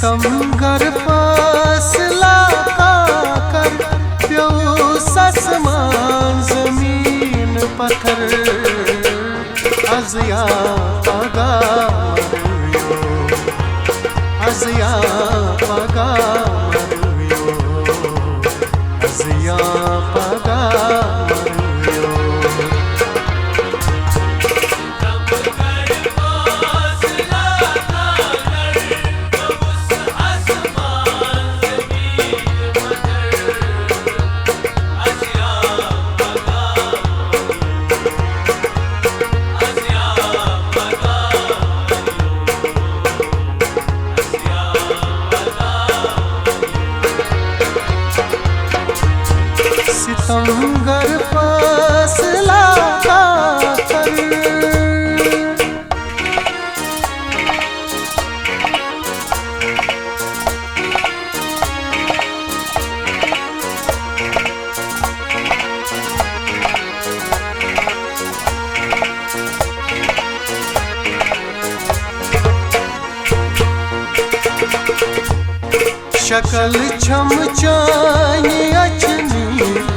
सितमगर फासला कर प्योस आसमान जमीन पत्थर अज़या पगा मरियो अज़या पगा मरियो अज़या पगा मरियो सितमगर फासला कर शकल छम चानी अचनी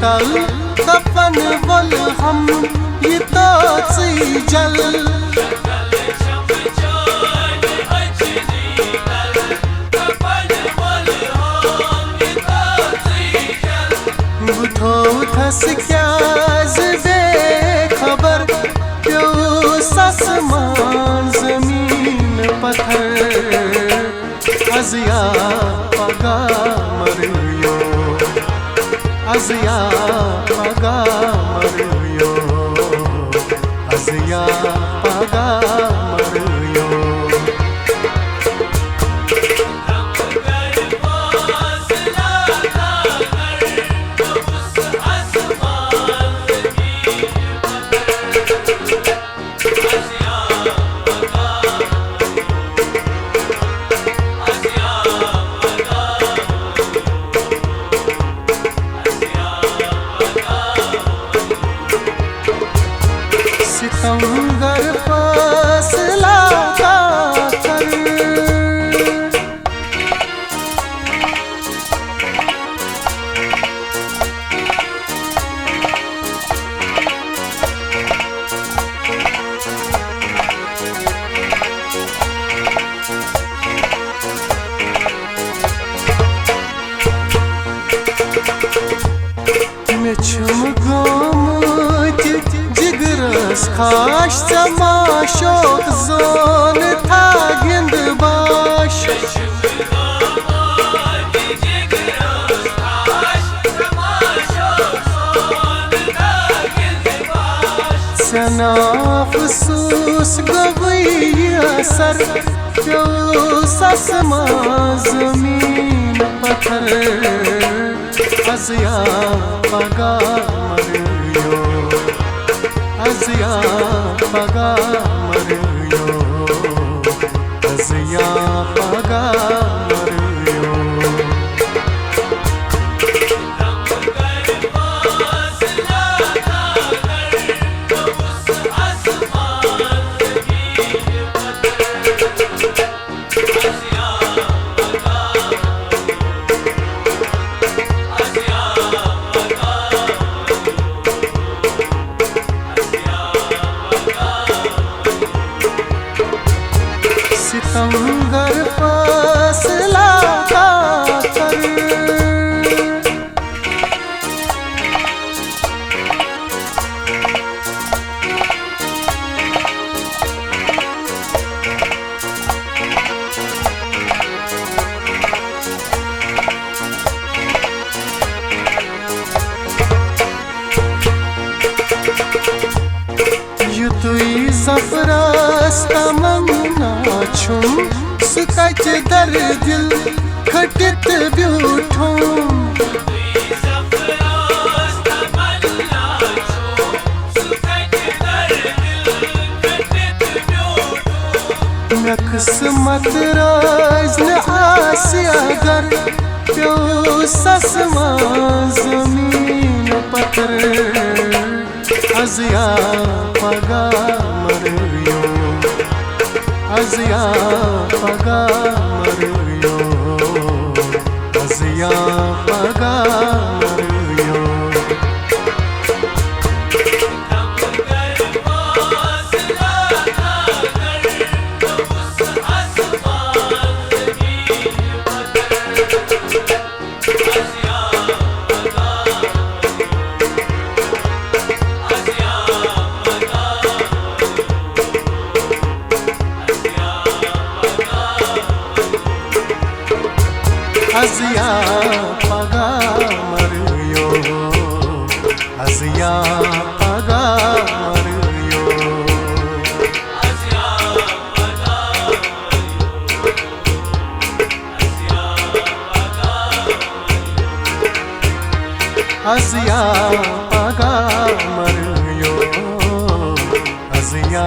तल कफन वल हम ये तासी जल बुठो थस क्या दे खबर प्योस आसमान जमीन पत्थर अज़या पगा मरियो अज़या पगा मरियो अज़या पगा मरियो सितमगर फासला कर मे छुम गोमत जिगरस खाश तमाशोक जोन था गिंद बाश सनाफ सूस गवई असर प्योस आसमान जमीन पत्थर अज़या पगा मरियो अज़या पगा मरियो अज़या पगा मरियो सितमगर फासला कर युतुई ज़फ़रास तमन्ना छुम सुकच दर दिल खटित ब्यूठूं किस्मत राज न आसिया गर प्योस आसमान जमीन पत्थर अज़या पगा मरियो अज़या पगा मरियो। या पगा मरियो हसिया पगा मरियो हसिया पगा मरियो हसिया